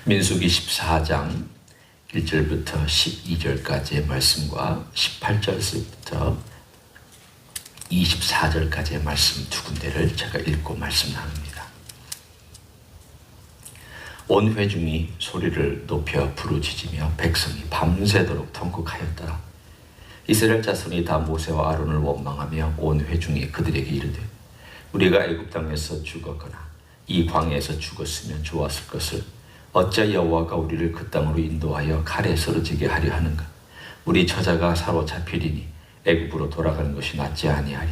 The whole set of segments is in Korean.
민수기 14장 1절부터 12절까지의 말씀과 18절부터 24절까지의 말씀 두 군데를 제가 읽고 말씀 나눕니다. 온 회중이 소리를 높여 부르짖으며 백성이 밤새도록 통곡하였더라. 이스라엘 자손이 다 모세와 아론을 원망하며 온 회중이 그들에게 이르되 우리가 애굽 땅에서 죽었거나 이 광야에서 죽었으면 좋았을 것을 어찌 여호와가 우리를 그 땅으로 인도하여 칼에 쓰러지게 하려 하는가? 우리 처자가 사로잡히리니 애굽으로 돌아가는 것이 낫지 아니하랴.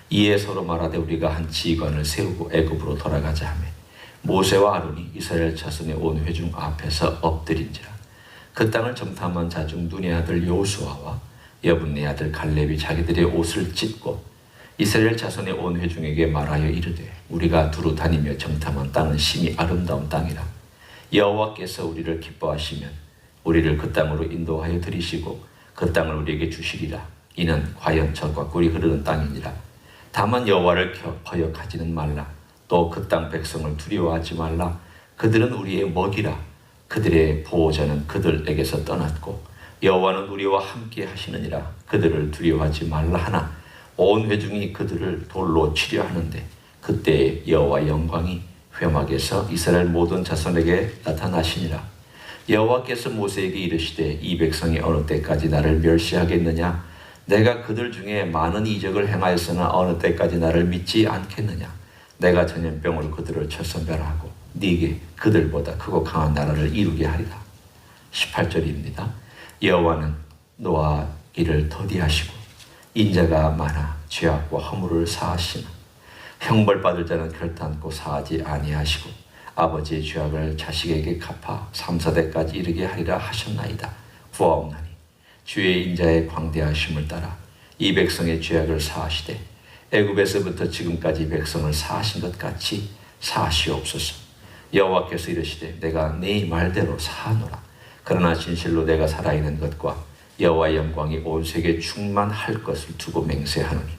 이에 서로 말하되 우리가 한 지휘관을 세우고 애굽으로 돌아가자 하며 모세와 아론이 이스라엘 자손의 온 회중 앞에서 엎드린지라. 그 땅을 정탐한 자 중 눈의 아들 여호수아와 여분네 아들 갈렙이 자기들의 옷을 찢고 이스라엘 자손의 온 회중에게 말하여 이르되 우리가 두루 다니며 정탐한 땅은 심히 아름다운 땅이라. 여호와께서 우리를 기뻐하시면 우리를 그 땅으로 인도하여 들이시고 그 땅을 우리에게 주시리라. 이는 과연 젖과 꿀이 흐르는 땅이니라. 다만 여호와를 거역하지는 말라. 또 그 땅 백성을 두려워하지 말라. 그들은 우리의 먹이라. 그들의 보호자는 그들에게서 떠났고 여호와는 우리와 함께 하시느니라. 그들을 두려워하지 말라 하나 온 회중이 그들을 돌로 치려 하는데 그때 여호와의 영광이 회막에서 이스라엘 모든 자손에게 나타나시니라. 여호와께서 모세에게 이르시되 이 백성이 어느 때까지 나를 멸시하겠느냐? 내가 그들 중에 많은 이적을 행하였으나 어느 때까지 나를 믿지 않겠느냐? 내가 전염병으로 그들을 쳐서 멸하고 네게 그들보다 크고 강한 나라를 이루게 하리라. 18절입니다. 여호와는 노하기를 더디하시고 인자가 많아 죄악과 허물을 사하시나 형벌받을 자는 결단코 사하지 아니하시고 아버지의 죄악을 자식에게 갚아 3, 4대까지 이르게 하리라 하셨나이다. 구하옵나니 주의 인자의 광대하심을 따라 이 백성의 죄악을 사하시되 애굽에서부터 지금까지 백성을 사하신 것 같이 사하시옵소서. 여호와께서 이르시되 내가 네 말대로 사하노라. 그러나 진실로 내가 살아있는 것과 여호와의 영광이 온 세계에 충만할 것을 두고 맹세하노니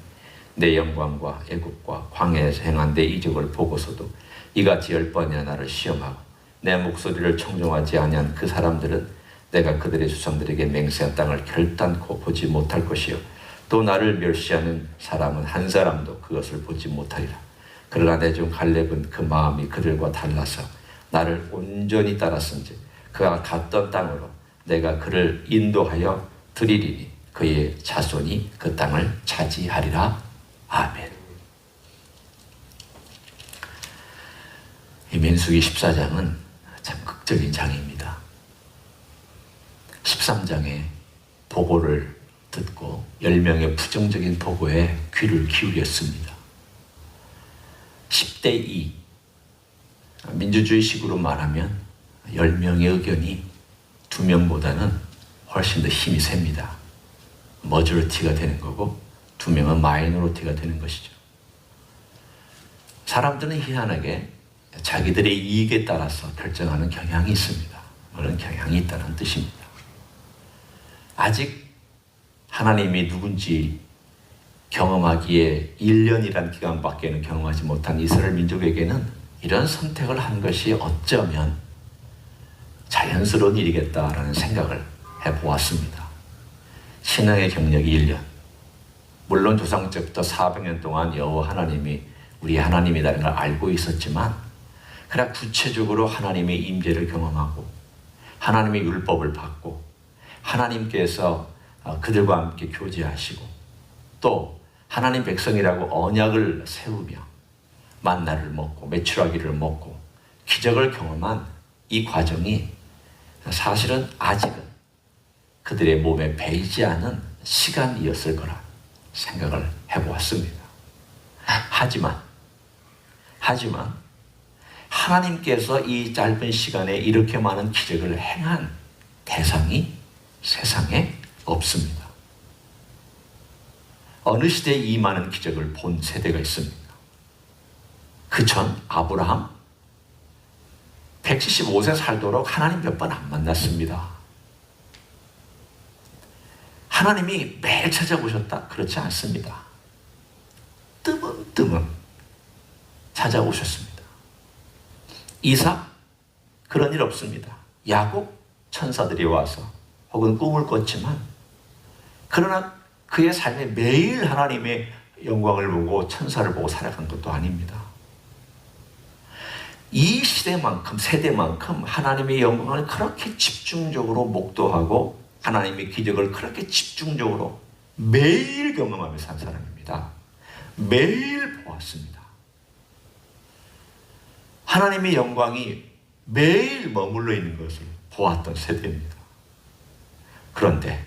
내 영광과 애굽과 광야에서 행한 내 이적을 보고서도 이같이 10번이나 나를 시험하고 내 목소리를 청종하지 아니한 그 사람들은 내가 그들의 조상들에게 맹세한 땅을 결단코 보지 못할 것이요 또 나를 멸시하는 사람은 한 사람도 그것을 보지 못하리라. 그러나 내 종 갈렙은 그 마음이 그들과 달라서 나를 온전히 따랐은지 그가 갔던 땅으로 내가 그를 인도하여 드리리니 그의 자손이 그 땅을 차지하리라. 아멘. 이 민수기 14장은 참 극적인 장입니다. 13장에 보고를 듣고 10명의 부정적인 보고에 귀를 기울였습니다. 10대 2, 민주주의식으로 말하면 10명의 의견이 2명보다는 훨씬 더 힘이 셉니다. 머저리티가 되는 거고 2명은 마이너리티가 되는 것이죠. 사람들은 희한하게 자기들의 이익에 따라서 결정하는 경향이 있습니다. 그런 경향이 있다는 뜻입니다. 아직 하나님이 누군지 경험하기에 1년이란 기간밖에는 경험하지 못한 이스라엘 민족에게는 이런 선택을 한 것이 어쩌면 자연스러운 일이겠다라는 생각을 해보았습니다. 신앙의 경력이 1년. 물론 조상 때부터 400년 동안 여호와 하나님이 우리 하나님이라는 걸 알고 있었지만 그러나 구체적으로 하나님의 임재를 경험하고 하나님의 율법을 받고 하나님께서 그들과 함께 교제하시고 또 하나님 백성이라고 언약을 세우며 만나를 먹고 메추라기를 먹고 기적을 경험한 이 과정이 사실은 아직은 그들의 몸에 배이지 않은 시간이었을 거라 생각을 해보았습니다. 하지만 하나님께서 이 짧은 시간에 이렇게 많은 기적을 행한 대상이 세상에 없습니다. 어느 시대에 이 많은 기적을 본 세대가 있습니까? 그 전 아브라함 175세 살도록 하나님 몇 번 안 만났습니다. 하나님이 매일 찾아오셨다? 그렇지 않습니다. 뜨문뜨문 찾아오셨습니다. 이삭 그런 일 없습니다. 야곱 천사들이 와서 혹은 꿈을 꿨지만 그러나 그의 삶에 매일 하나님의 영광을 보고 천사를 보고 살아간 것도 아닙니다. 이 시대만큼 세대만큼 하나님의 영광을 그렇게 집중적으로 목도하고 하나님의 기적을 그렇게 집중적으로 매일 경험하며 산 사람입니다. 매일 보았습니다. 하나님의 영광이 매일 머물러 있는 것을 보았던 세대입니다. 그런데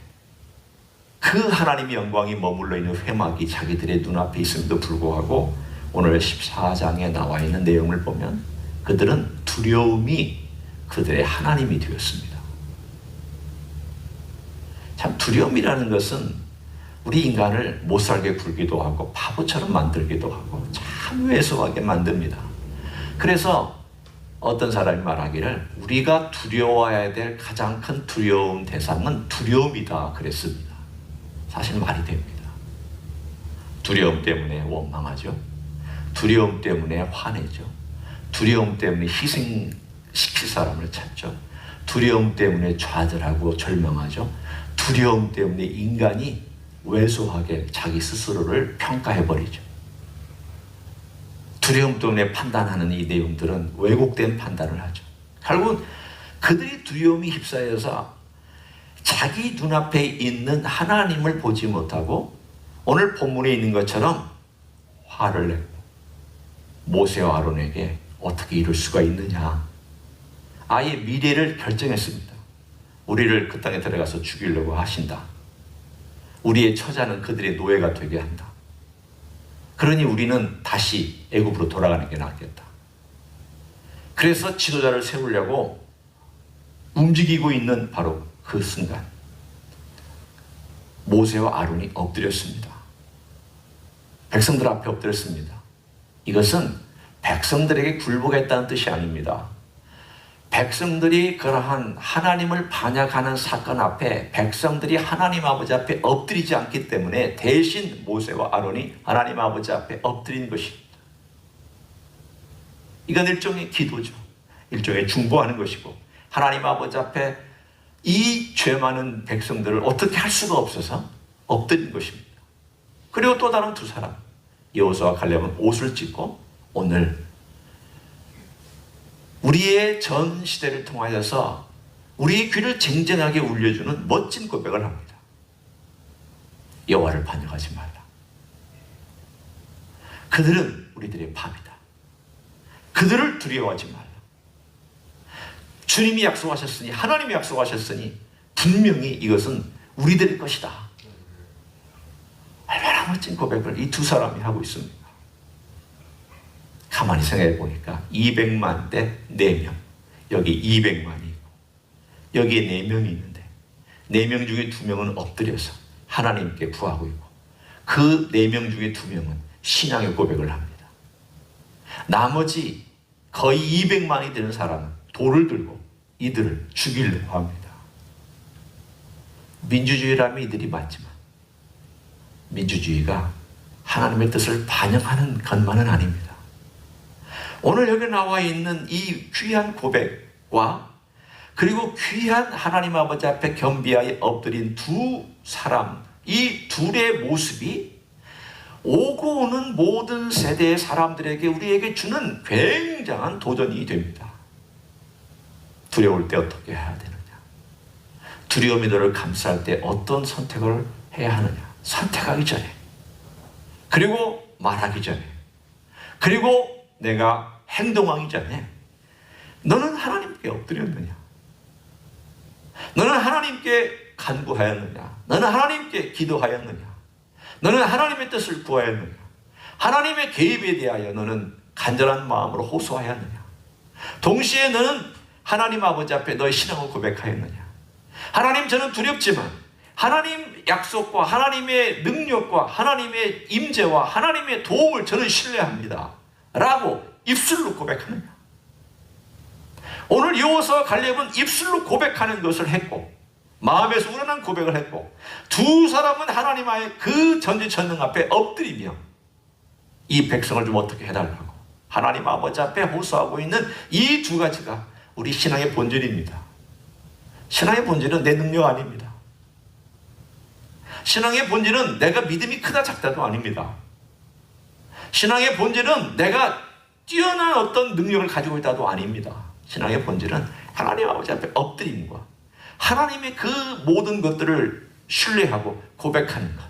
그 하나님의 영광이 머물러 있는 회막이 자기들의 눈앞에 있음에도 불구하고 오늘 14장에 나와 있는 내용을 보면 그들은 두려움이 그들의 하나님이 되었습니다. 참 두려움이라는 것은 우리 인간을 못살게 굴기도 하고 바보처럼 만들기도 하고 참 왜소하게 만듭니다. 그래서 어떤 사람이 말하기를 우리가 두려워해야 될 가장 큰 두려움 대상은 두려움이다 그랬습니다. 사실 말이 됩니다. 두려움 때문에 원망하죠. 두려움 때문에 화내죠. 두려움 때문에 희생시킬 사람을 찾죠. 두려움 때문에 좌절하고 절망하죠. 두려움 때문에 인간이 왜소하게 자기 스스로를 평가해버리죠. 두려움 때문에 판단하는 이 내용들은 왜곡된 판단을 하죠. 결국은 그들이 두려움이 휩싸여서 자기 눈앞에 있는 하나님을 보지 못하고 오늘 본문에 있는 것처럼 화를 내고 모세와 아론에게 어떻게 이룰 수가 있느냐. 아예 미래를 결정했습니다. 우리를 그 땅에 들어가서 죽이려고 하신다. 우리의 처자는 그들의 노예가 되게 한다. 그러니 우리는 다시 애굽으로 돌아가는 게 낫겠다. 그래서 지도자를 세우려고 움직이고 있는 바로 그 순간 모세와 아론이 엎드렸습니다. 백성들 앞에 엎드렸습니다. 이것은 백성들에게 굴복했다는 뜻이 아닙니다. 백성들이 그러한 하나님을 반역하는 사건 앞에 백성들이 하나님 아버지 앞에 엎드리지 않기 때문에 대신 모세와 아론이 하나님 아버지 앞에 엎드린 것입니다. 이건 일종의 기도죠. 일종의 중보하는 것이고 하나님 아버지 앞에 이 죄 많은 백성들을 어떻게 할 수가 없어서 엎드린 것입니다. 그리고 또 다른 두 사람 여호수아와 갈렙은 옷을 찢고 오늘 우리의 전 시대를 통하여서 우리의 귀를 쟁쟁하게 울려주는 멋진 고백을 합니다. 여호와를 반역하지 말라. 그들은 우리들의 밥이다. 그들을 두려워하지 말라. 주님이 약속하셨으니 하나님이 약속하셨으니 분명히 이것은 우리들의 것이다. 얼마나 멋진 고백을 이 두 사람이 하고 있습니다. 가만히 생각해 보니까 200만 대 4명. 여기 200만이 있고 여기에 4명이 있는데 4명 중에 2명은 엎드려서 하나님께 구하고 있고 그 4명 중에 2명은 신앙의 고백을 합니다. 나머지 거의 200만이 되는 사람은 돌을 들고 이들을 죽이려고 합니다. 민주주의라면 이들이 맞지만 민주주의가 하나님의 뜻을 반영하는 것만은 아닙니다. 오늘 여기 나와 있는 이 귀한 고백과 그리고 귀한 하나님 아버지 앞에 겸비하여 엎드린 두 사람, 이 둘의 모습이 오고 오는 모든 세대의 사람들에게 우리에게 주는 굉장한 도전이 됩니다. 두려울 때 어떻게 해야 되느냐? 두려움이 너를 감쌀 때 어떤 선택을 해야 하느냐? 선택하기 전에, 그리고 말하기 전에, 그리고 내가 행동하기 전에 너는 하나님께 엎드렸느냐? 너는 하나님께 간구하였느냐? 너는 하나님께 기도하였느냐? 너는 하나님의 뜻을 구하였느냐? 하나님의 개입에 대하여 너는 간절한 마음으로 호소하였느냐? 동시에 너는 하나님 아버지 앞에 너의 신앙을 고백하였느냐? 하나님, 저는 두렵지만 하나님 약속과 하나님의 능력과 하나님의 임재와 하나님의 도움을 저는 신뢰합니다 라고 입술로 고백하느냐? 오늘 여호수아와 갈렙은 입술로 고백하는 것을 했고 마음에서 우러난 고백을 했고 두 사람은 하나님의 그 전지전능 앞에 엎드리며 이 백성을 좀 어떻게 해달라고 하나님 아버지 앞에 호소하고 있는 이 두 가지가 우리 신앙의 본질입니다. 신앙의 본질은 내 능력 아닙니다. 신앙의 본질은 내가 믿음이 크다 작다도 아닙니다. 신앙의 본질은 내가 뛰어난 어떤 능력을 가지고 있다도 아닙니다. 신앙의 본질은 하나님 아버지 앞에 엎드림과 하나님의 그 모든 것들을 신뢰하고 고백하는 것,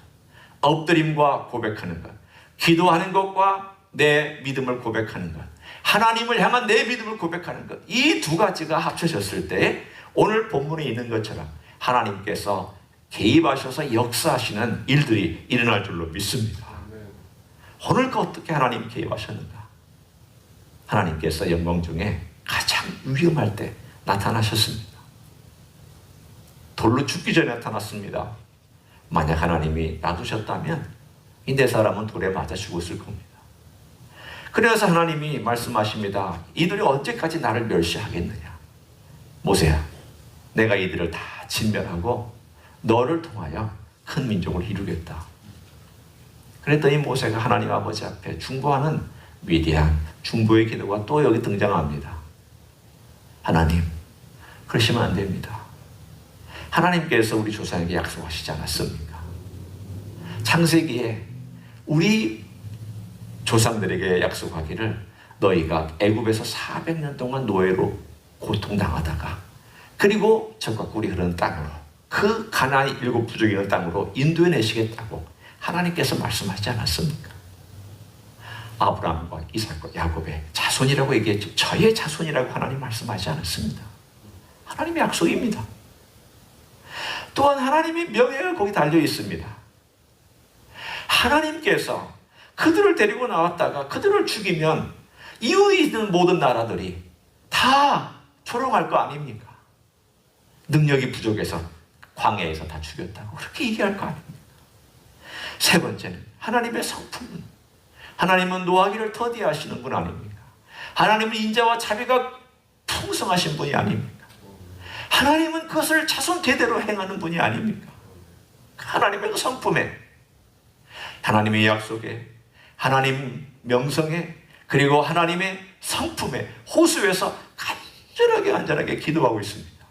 엎드림과 고백하는 것, 기도하는 것과 내 믿음을 고백하는 것, 하나님을 향한 내 믿음을 고백하는 것, 이 두 가지가 합쳐졌을 때 오늘 본문에 있는 것처럼 하나님께서 개입하셔서 역사하시는 일들이 일어날 줄로 믿습니다. 오늘 그 어떻게 하나님 개입하셨는가? 하나님께서 영광 중에 가장 위험할 때 나타나셨습니다. 돌로 죽기 전에 나타났습니다. 만약 하나님이 놔두셨다면 이 네 사람은 돌에 맞아 죽었을 겁니다. 그래서 하나님이 말씀하십니다. 이들이 언제까지 나를 멸시하겠느냐? 모세야, 내가 이들을 다 진멸하고 너를 통하여 큰 민족을 이루겠다. 그랬더니 모세가 하나님 아버지 앞에 중보하는 위대한 중보의 기도가 또 여기 등장합니다. 하나님, 그러시면 안 됩니다. 하나님께서 우리 조상에게 약속하시지 않았습니까? 창세기에 우리 조상들에게 약속하기를 너희가 애굽에서 400년 동안 노예로 고통당하다가 그리고 적과 꿀이 흐르는 땅으로 그 가나안의 7 부족의 땅으로 인도해내시겠다고 하나님께서 말씀하지 않았습니까? 아브라함과 이삭과 야곱의 자손이라고 얘기했죠. 저의 자손이라고 하나님 말씀하지 않았습니다. 하나님의 약속입니다. 또한 하나님의 명예가 거기 달려 있습니다. 하나님께서 그들을 데리고 나왔다가 그들을 죽이면 이후에 있는 모든 나라들이 다 조롱할 거 아닙니까? 능력이 부족해서 광야에서 다 죽였다고 그렇게 얘기할 거 아닙니까? 세 번째는 하나님의 성품은, 하나님은 노하기를 더디하시는 분 아닙니까? 하나님은 인자와 자비가 풍성하신 분이 아닙니까? 하나님은 그것을 자손 대대로 행하는 분이 아닙니까? 하나님의 그 성품에, 하나님의 약속에, 하나님 명성에, 그리고 하나님의 성품에 호소해서 간절하게 기도하고 있습니다.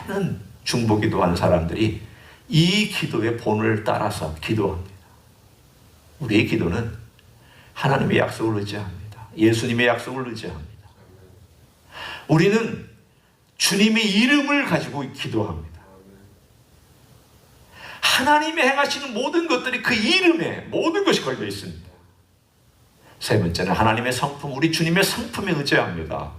많은 중보기도하는 사람들이 이 기도의 본을 따라서 기도합니다. 우리의 기도는 하나님의 약속을 의지합니다. 예수님의 약속을 의지합니다. 우리는 주님의 이름을 가지고 기도합니다. 하나님이 행하시는 모든 것들이 그 이름에 모든 것이 걸려 있습니다. 세 번째는 하나님의 성품, 우리 주님의 성품에 의지합니다.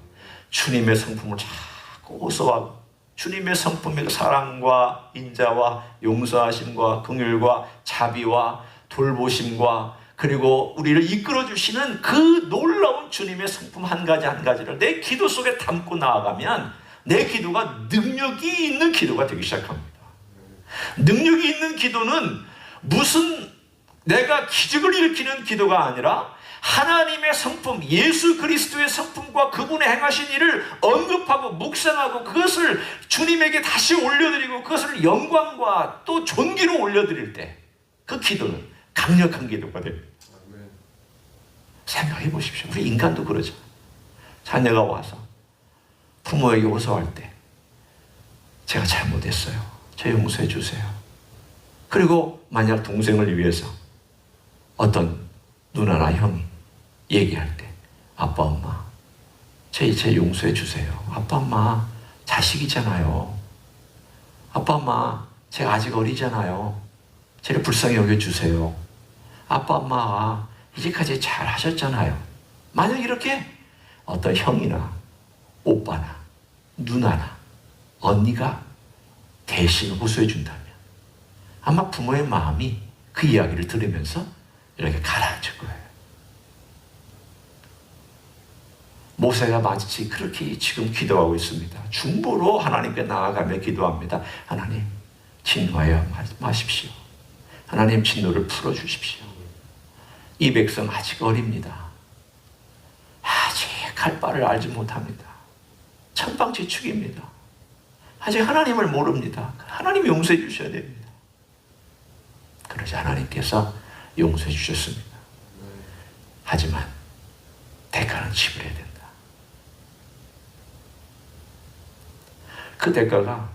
주님의 성품을 자꾸 호소하고 주님의 성품의 사랑과 인자와 용서하심과 긍휼과 자비와 돌보심과 그리고 우리를 이끌어주시는 그 놀라운 주님의 성품 한 가지 한 가지를 내 기도 속에 담고 나아가면 내 기도가 능력이 있는 기도가 되기 시작합니다. 능력이 있는 기도는 무슨 내가 기적을 일으키는 기도가 아니라 하나님의 성품, 예수 그리스도의 성품과 그분의 행하신 일을 언급하고 묵상하고 그것을 주님에게 다시 올려드리고 그것을 영광과 또 존귀로 올려드릴 때 그 기도는 강력한 기도가 됩니다. 생각해 보십시오. 우리 인간도 그러죠. 자녀가 와서 부모에게 호소할 때 제가 잘못했어요. 저 용서해 주세요. 그리고 만약 동생을 위해서 어떤 누나나 형이 얘기할 때 아빠 엄마 제 용서해 주세요. 아빠 엄마 자식이잖아요. 아빠 엄마 제가 아직 어리잖아요. 저를 불쌍히 여겨주세요. 아빠 엄마가 이제까지 잘 하셨잖아요. 만약 이렇게 어떤 형이나 오빠나 누나나 언니가 대신 호소해 준다면 아마 부모의 마음이 그 이야기를 들으면서 이렇게 가라앉을 거예요. 모세가 마치 그렇게 지금 기도하고 있습니다. 중보로 하나님께 나아가며 기도합니다. 하나님, 진노하여 마십시오. 하나님, 진노를 풀어주십시오. 이 백성 아직 어립니다. 아직 갈 바를 알지 못합니다. 천방지축입니다. 아직 하나님을 모릅니다. 하나님 용서해 주셔야 됩니다. 그러자 하나님께서 용서해 주셨습니다. 하지만 대가는 지불해야 된다. 그 대가가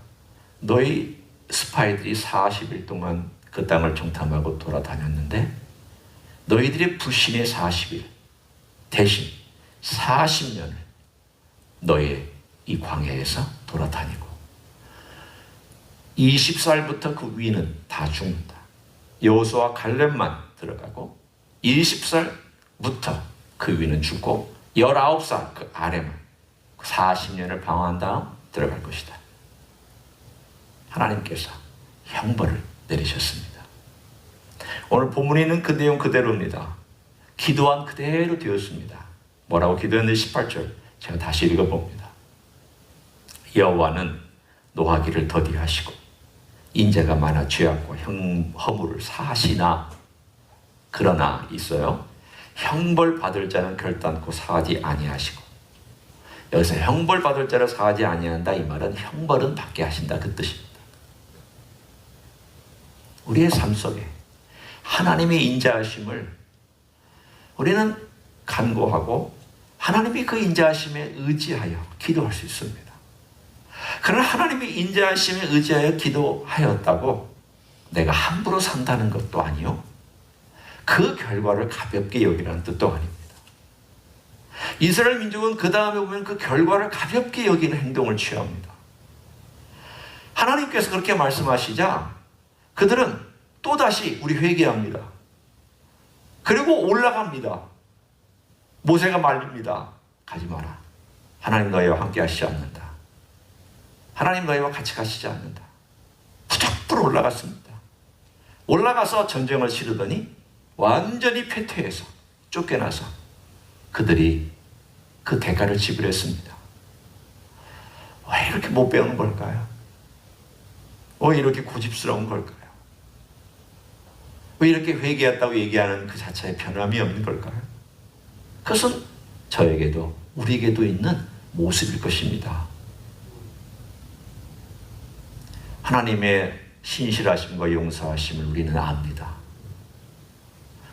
너희 스파이들이 40일 동안 그 땅을 정탐하고 돌아다녔는데 너희들의 불신의 40일 대신 40년을 너의 이 광야에서 돌아다니고 20살부터 그 위는 다 죽는다. 여호수아와 갈렙만 들어가고 20살부터 그 위는 죽고 19살 그 아래만 40년을 방황한 다음 들어갈 것이다. 하나님께서 형벌을 내리셨습니다. 오늘 본문에 있는 그 내용 그대로입니다. 기도한 그대로 되었습니다. 뭐라고 기도했는지 18절 제가 다시 읽어봅니다. 여호와는 노하기를 더디하시고 인자가 많아 죄악과 허물을 사하시나 그러나 있어요. 형벌 받을 자는 결단코 사하지 아니하시고 여기서 형벌 받을 자를 사하지 아니한다 이 말은 형벌은 받게 하신다 그 뜻입니다. 우리의 삶 속에 하나님의 인자하심을 우리는 간구하고 하나님이 그 인자하심에 의지하여 기도할 수 있습니다. 그러나 하나님의 인자하심에 의지하여 기도하였다고 내가 함부로 산다는 것도 아니요. 그 결과를 가볍게 여기라는 뜻도 아닙니다. 이스라엘 민족은 그 다음에 보면 그 결과를 가볍게 여기는 행동을 취합니다. 하나님께서 그렇게 말씀하시자 그들은 또다시 우리 회개합니다. 그리고 올라갑니다. 모세가 말립니다. 가지 마라. 하나님 너희와 함께 하시지 않는다. 하나님 너희와 같이 가시지 않는다. 무조건 올라갔습니다. 올라가서 전쟁을 치르더니 완전히 패퇴해서 쫓겨나서 그들이 그 대가를 지불했습니다. 왜 이렇게 못 배우는 걸까요? 왜 이렇게 고집스러운 걸까요? 왜 이렇게 회개했다고 얘기하는 그 자체에 변함이 없는 걸까요? 그것은 저에게도 우리에게도 있는 모습일 것입니다. 하나님의 신실하심과 용서하심을 우리는 압니다.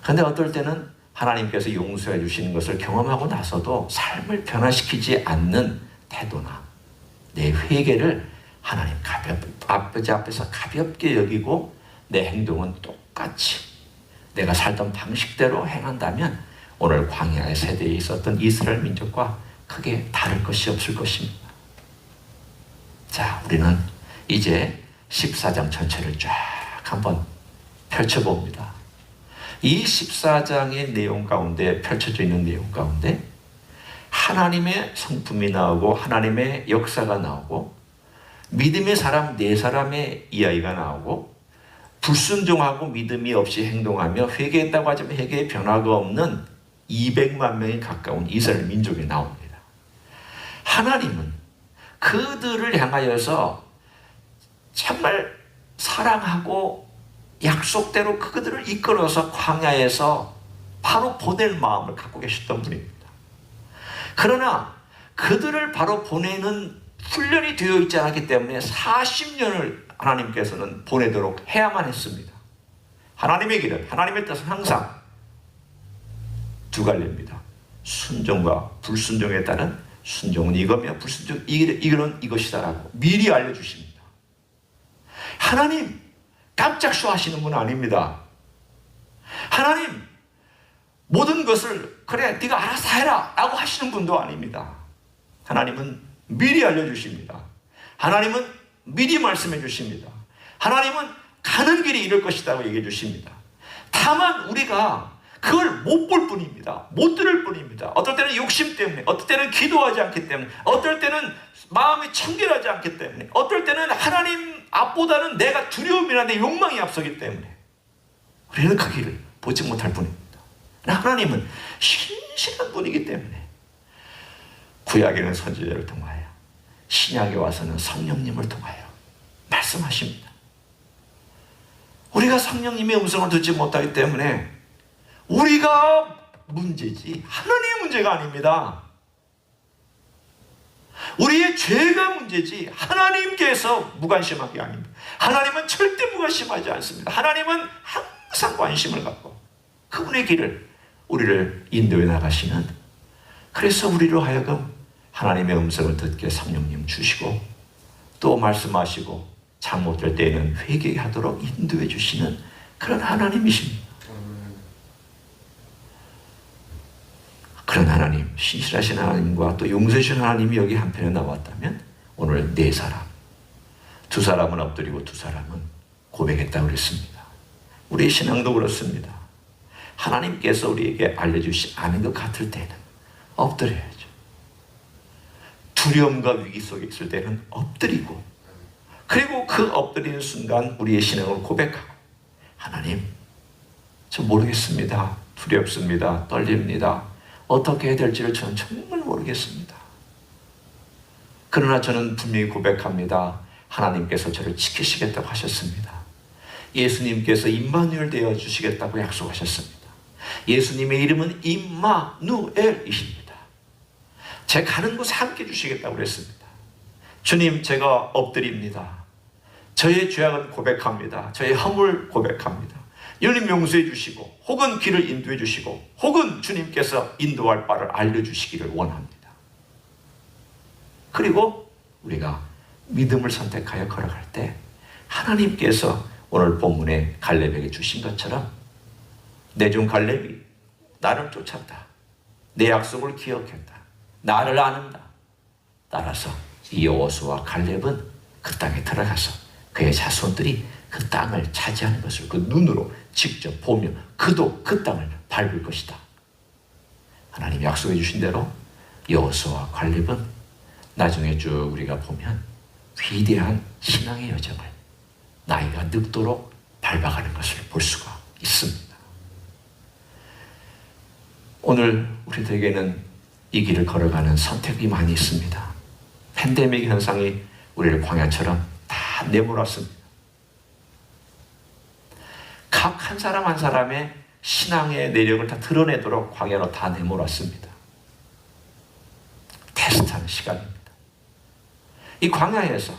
그런데 어떨 때는 하나님께서 용서해 주시는 것을 경험하고 나서도 삶을 변화시키지 않는 태도나 내 회개를 하나님 아버지 앞에서 가볍게 여기고 내 행동은 똑같이 내가 살던 방식대로 행한다면 오늘 광야의 세대에 있었던 이스라엘 민족과 크게 다를 것이 없을 것입니다. 자, 우리는 이제 14장 전체를 쫙 한번 펼쳐봅니다. 이 14장의 내용 가운데 펼쳐져 있는 내용 가운데 하나님의 성품이 나오고 하나님의 역사가 나오고 믿음의 사람 네 사람의 이야기가 나오고 불순종하고 믿음이 없이 행동하며 회개했다고 하지만 회개의 변화가 없는 200만 명에 가까운 이스라엘 민족이 나옵니다. 하나님은 그들을 향하여서 정말 사랑하고 약속대로 그들을 이끌어서 광야에서 바로 보낼 마음을 갖고 계셨던 분입니다. 그러나 그들을 바로 보내는 훈련이 되어 있지 않았기 때문에 40년을 하나님께서는 보내도록 해야만 했습니다. 하나님의 길은, 하나님의 뜻은 항상 두 갈래입니다. 순종과 불순종에 따른 순종은 이거며 불순종 이거는 이것이다라고 미리 알려주십니다. 하나님 깜짝 쇼하시는 분 아닙니다. 하나님 모든 것을 그래 네가 알아서 해라 라고 하시는 분도 아닙니다. 하나님은 미리 알려주십니다. 하나님은 미리 말씀해 주십니다. 하나님은 가는 길이 이럴 것이라고 얘기해 주십니다. 다만 우리가 그걸 못 볼 뿐입니다. 못 들을 뿐입니다. 어떨 때는 욕심 때문에, 어떨 때는 기도하지 않기 때문에, 어떨 때는 마음이 청결하지 않기 때문에, 어떨 때는 하나님 앞보다는 내가 두려움이나 내 욕망이 앞서기 때문에 우리는 그 길을 보지 못할 뿐입니다. 하나님은 신실한 분이기 때문에 구약에는 선지자를 통하여 신약에 와서는 성령님을 통하여 말씀하십니다. 우리가 성령님의 음성을 듣지 못하기 때문에 우리가 문제지 하나님의 문제가 아닙니다. 우리의 죄가 문제지 하나님께서 무관심한 게 아닙니다. 하나님은 절대 무관심하지 않습니다. 하나님은 항상 관심을 갖고 그분의 길을 우리를 인도해 나가시는 그래서 우리로 하여금 하나님의 음성을 듣게 성령님 주시고 또 말씀하시고 잘못될 때에는 회개하도록 인도해 주시는 그런 하나님이십니다. 그런 하나님, 신실하신 하나님과 또 용서해 주신 하나님이 여기 한편에 나왔다면 오늘 네 사람, 두 사람은 엎드리고 두 사람은 고백했다고 그랬습니다. 우리의 신앙도 그렇습니다. 하나님께서 우리에게 알려주시 않은 것 같을 때는 엎드려야죠. 두려움과 위기 속에 있을 때는 엎드리고, 그리고 그 엎드리는 순간 우리의 신앙을 고백하고, 하나님, 저 모르겠습니다. 두렵습니다. 떨립니다. 어떻게 해야 될지를 저는 정말 모르겠습니다. 그러나 저는 분명히 고백합니다. 하나님께서 저를 지키시겠다고 하셨습니다. 예수님께서 임마누엘 되어 주시겠다고 약속하셨습니다. 예수님의 이름은 임마누엘이십니다. 제 가는 곳에 함께 주시겠다고 그랬습니다. 주님, 제가 엎드립니다. 저의 죄악은 고백합니다. 저의 허물 고백합니다. 주님 용서해 주시고, 혹은 길을 인도해 주시고, 혹은 주님께서 인도할 바를 알려주시기를 원합니다. 그리고 우리가 믿음을 선택하여 걸어갈 때 하나님께서 오늘 본문에 갈렙에게 주신 것처럼 내 종 갈렙이 나를 쫓았다. 내 약속을 기억했다. 나를 아는다. 따라서 이 여호수아와 갈렙은 그 땅에 들어가서 그의 자손들이 그 땅을 차지하는 것을 그 눈으로 직접 보며 그도 그 땅을 밟을 것이다. 하나님 약속해 주신 대로 여호수아와 갈렙은 나중에 쭉 우리가 보면 위대한 신앙의 여정을 나이가 늙도록 밟아가는 것을 볼 수가 있습니다. 오늘 우리들에게는 이 길을 걸어가는 선택이 많이 있습니다. 팬데믹 현상이 우리를 광야처럼 다 내몰았습니다. 각 한 사람 한 사람의 신앙의 내력을 다 드러내도록 광야로 다 내몰았습니다. 테스트하는 시간입니다. 이 광야에서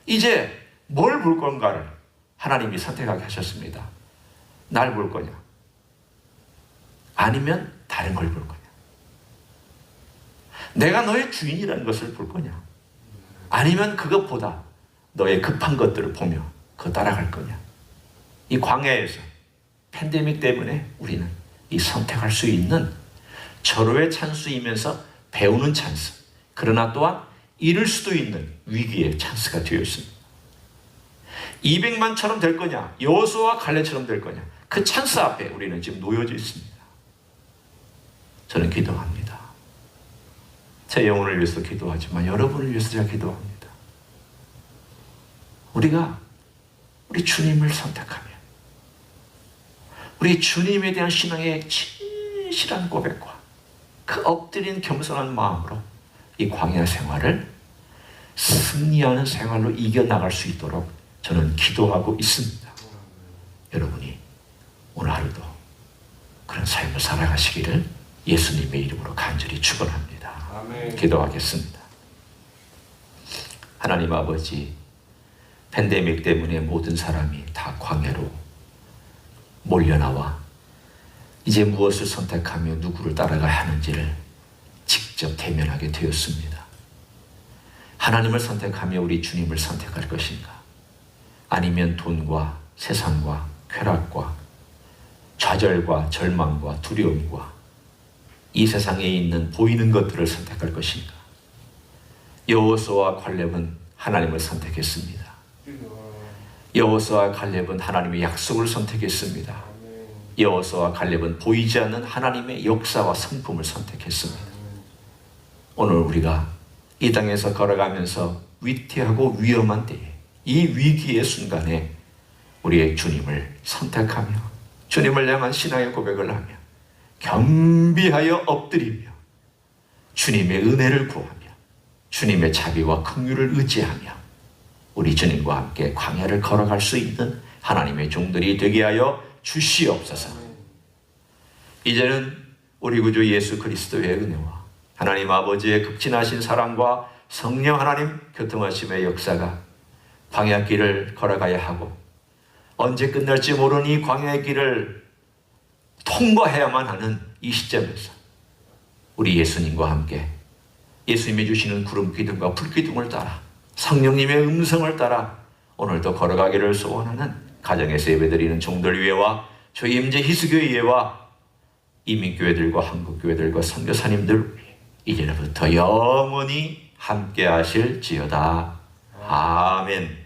이제 뭘 볼 건가를 하나님이 선택하게 하셨습니다. 날 볼 거냐? 아니면 다른 걸 볼 거냐? 내가 너의 주인이라는 것을 볼 거냐? 아니면 그것보다 너의 급한 것들을 보며 그거 따라갈 거냐? 이 광야에서 팬데믹 때문에 우리는 이 선택할 수 있는 절호의 찬스이면서 배우는 찬스, 그러나 또한 잃을 수도 있는 위기의 찬스가 되어 있습니다. 200만처럼 될 거냐, 여호수아와 갈렙처럼 될 거냐, 그 찬스 앞에 우리는 지금 놓여져 있습니다. 저는 기도합니다. 제 영혼을 위해서 기도하지만 여러분을 위해서 제가 기도합니다. 우리가 우리 주님을 선택하며 우리 주님에 대한 신앙의 진실한 고백과 그 엎드린 겸손한 마음으로 이 광야 생활을 승리하는 생활로 이겨나갈 수 있도록 저는 기도하고 있습니다. 여러분이 오늘 하루도 그런 삶을 살아가시기를 예수님의 이름으로 간절히 축원합니다. 아멘. 기도하겠습니다. 하나님 아버지, 팬데믹 때문에 모든 사람이 다 광야로 몰려나와 이제 무엇을 선택하며 누구를 따라가야 하는지를 직접 대면하게 되었습니다. 하나님을 선택하며 우리 주님을 선택할 것인가? 아니면 돈과 세상과 쾌락과 좌절과 절망과 두려움과 이 세상에 있는 보이는 것들을 선택할 것인가? 여호수아와 갈렙은 하나님을 선택했습니다. 여호수아와 갈렙은 하나님의 약속을 선택했습니다. 여호수아와 갈렙은 보이지 않는 하나님의 역사와 성품을 선택했습니다. 오늘 우리가 이 땅에서 걸어가면서 위태하고 위험한 때에 이 위기의 순간에 우리의 주님을 선택하며 주님을 향한 신앙의 고백을 하며 겸비하여 엎드리며 주님의 은혜를 구하며 주님의 자비와 긍휼을 의지하며 우리 주님과 함께 광야를 걸어갈 수 있는 하나님의 종들이 되게 하여 주시옵소서. 이제는 우리 구주 예수 그리스도의 은혜와 하나님 아버지의 극진하신 사랑과 성령 하나님 교통하심의 역사가 광야길을 걸어가야 하고 언제 끝날지 모르니 광야의 길을 통과해야만 하는 이 시점에서 우리 예수님과 함께 예수님이 주시는 구름 기둥과 불 기둥을 따라 성령님의 음성을 따라 오늘도 걸어가기를 소원하는 가정에서 예배드리는 종들 위에와 저희 임재 희수교회 위에와 이민교회들과 한국교회들과 선교사님들 위해 이제부터 영원히 함께 하실지어다. 아멘.